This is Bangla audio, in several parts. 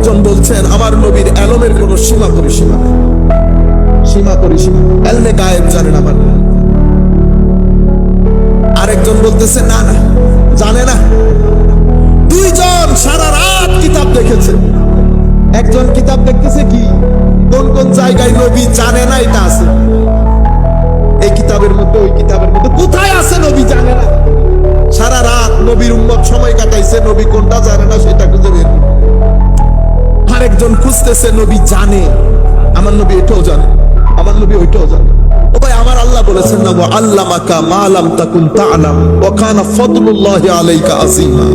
আরেকজন বলছেন আমার নবীর এলমের কোনো সীমা পরিসীমা নেই, সীমা পরিসীমা, এলমে গায়েব জানেন আমার নবী। আরেকজন বলতেছে না না, জানে না। দুইজন সারা রাত কিতাব দেখেছে। একজন কিতাব দেখতেছে কি কোন কোন জায়গায় নবী জানে না এটা আছে, এই কিতাবের মধ্যে ওই কিতাবের মধ্যে কোথায় আছে নবী জানে না। সারা রাত নবীর উম্মত সময় কাটাইছে, নবী কোনটা জানে না সেটা খুঁজে বের। আরেকজন খুঁজতেছে নবী জানে, আমার নবী এটাও জানে, আমার নবী ওইটাও জানে। ও ভাই, আমার আল্লাহ বলেছেন না ওয়া আল্লামাকা মা লাম তাকুন তা'লাম ওয়া কানা ফাদলুল্লাহি আলাইকা আযীমা।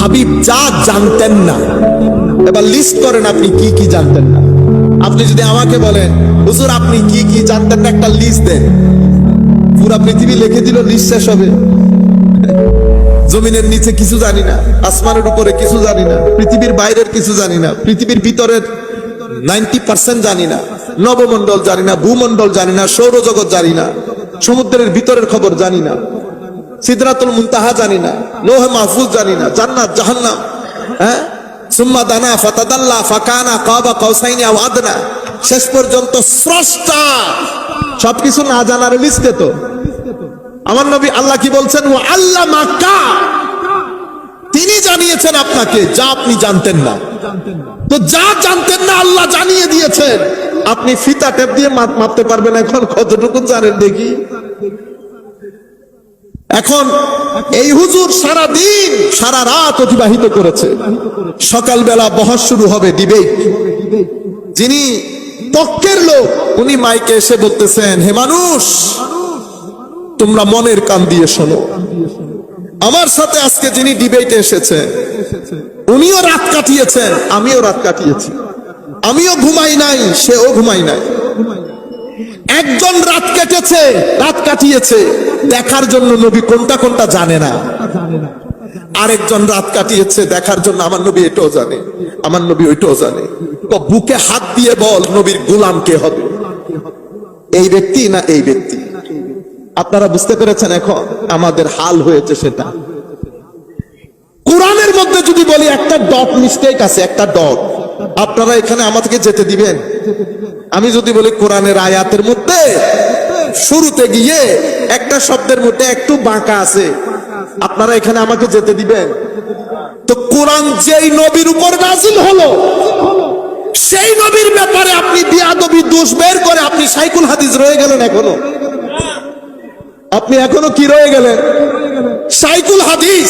হাবিব যা জানতেন না, এবার লিস্ট করেন আপনি কি কি জানতেন না। আপনি যদি আমাকে বলেন হুজুর আপনি কি কি জানতেন না, একটা লিস্ট দেন, পুরা পৃথিবী লিখে দিল, লিস্ট শেষ হবে। জমিনের নিচে কিছু জানি না, আসমানের উপরে কিছু জানি না, পৃথিবীর বাইরের কিছু জানি না, পৃথিবীর ভিতরের 90% জানি না, নবমণ্ডল জানি না, ভূমণ্ডল জানি না, সৌরজগৎ জানি না, সমুদ্রের ভিতরের খবর জানি না, সিদরাতুল মুনতাহা জানি না, লৌহে মাহফুজ জানি না, জান্নাত জাহান্নাম, হ্যাঁ, সুম্মা দানা ফাতাদাল্লা ফাকানা কাবা কাউসাইনি আও আদনা, শেষ পর্যন্ত স্রষ্টা সবকিছু না জানার লিস্টে তো আমার নবী। আল্লাহ কি বলছেন? ও আল্লাহ মাক্কা, তিনি জানিয়েছেন আপনাকে যা আপনি জানতেন না। তো যা জানতেন না আল্লাহ জানিয়ে দিয়েছেন, আপনি ফিতা টেপ দিয়ে মাপতে পারবেন এখন কতটুকু জানেন দেখি। এখন এই হুজুর সারা দিন সারা রাত অতিবাহিত করেছে, সকালবেলা বহস শুরু হবে, ডিবেট। যিনি পক্ষের লোক উনি মাইকে এসে বলতেছেন, হে মানুষ তোমরা মনের কান দিয়ে শোনো, আমার সাথে আজকে যিনি ডিবেটে এসেছে উনিও রাত কাটিয়েছেন, আমিও রাত কাটিয়েছি, আমিও ঘুমাই নাই, সেও ঘুমাই নাই। একজন রাত কেটেছে, রাত কাটিয়েছে দেখার জন্য নবী কোনটা কোনটা জানে না, আরেকজন রাত কাটিয়েছে দেখার জন্য আমার নবী এটাও জানে, আমার নবী ওইটাও জানে। তো বুকে হাত দিয়ে বল নবীর গোলাম কে হবে, এই ব্যক্তি না এই ব্যক্তি? আপনারা বুঝতে পেরেছেন এখন আমাদের হাল হয়েছে সেটা। কোরআনের মধ্যে যদি বলি একটা ডট মিস্টেক আছে, একটা ডট, আপনারা এখানে আমাদেরকে যেতে দিবেন? আমি যদি বলি কোরআনের আয়াতের মধ্যে শুরুতে গিয়ে একটা শব্দের মধ্যে একটু বাঁকা আছে, আপনারা এখানে আমাকে যেতে দিবেন? তো কোরআন যেই নবীর উপর নাজিল হলো সেই নবীর ব্যাপারে আপনি বিয়াদবি দোষ বের করে আপনি সাইকুল হাদিস রয়ে গেলেন। এখনো আপনি এখনো কি রয়ে গেলেন? সাইকুল হাদিস।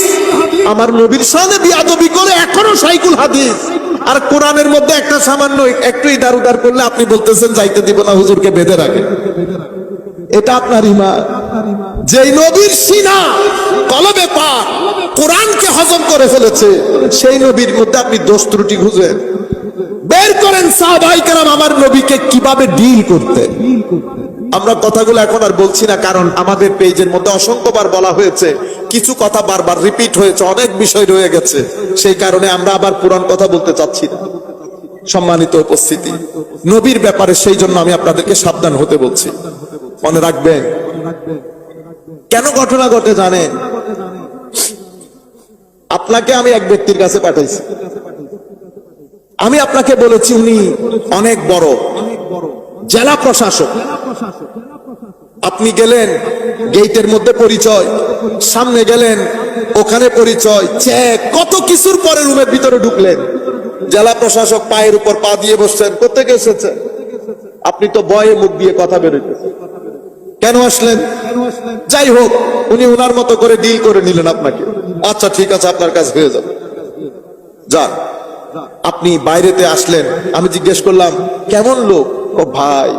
আমার নবীর সামনে বিয়াদবি করে এখনো সাইকুল হাদিস। আর কোরআনের মধ্যে একটা সামান্য একটু ইদার উদার করলে আপনি বলতেছেন যাইতে দিব না, হুজুরকে বেঁধে রাখে। এটা আপনার ঈমান। যেই নবীর সিনা কলবে পাক কোরআনকে হজম করে ফেলেছে সেই নবীর মধ্যে আপনি দোষ ত্রুটি খুঁজেন, বের করেন সাহাবায়ে কেরাম আমার নবীকে কিভাবে ডিল করতে। আমরা কথাগুলো এখন আর বলছি না, কারণ আমাদের পেজের মধ্যে অসংখ্যবার বলা হয়েছে, কিছু কথা বারবার রিপিট হয়েছে, অনেক বিষয় রয়ে গেছে, সেই কারণে আমরা আবার পুরান কথা বলতে চাচ্ছি না। সম্মানিত উপস্থিতি, নবীর ব্যাপারে সেই জন্য আমি আপনাদেরকে সাবধান হতে বলছি। মনে রাখবেন কেন ঘটনা ঘটে জানেন? আপনাকে আমি এক ব্যক্তির কাছে পাঠাইছি, আমি আপনাকে বলেছি উনি অনেক বড় জেলা প্রশাসক। আপনি গেলেন গেটের মধ্যে পরিচয়, সামনে গেলেন ওখানে পরিচয়, চেক, কত কিছুর পরে রুমের ভিতরে ঢুকলেন, জেলা প্রশাসক পায়ের উপর পা দিয়ে বসছেন। কোথেকে এসেছেন? আপনি তো ভয়ে মুখ দিয়ে কথা বেরোতেছেন, কেন আসলেন? যাই হোক, উনি ওনার মতো করে ডিল করে নিলেন আপনাকে। আচ্ছা ঠিক আছে, আপনার কাজ হয়ে যাবে, যান। আপনি বাইরেতে আসলেন, আমি জিজ্ঞেস করলাম কেমন লোক? ও ভাই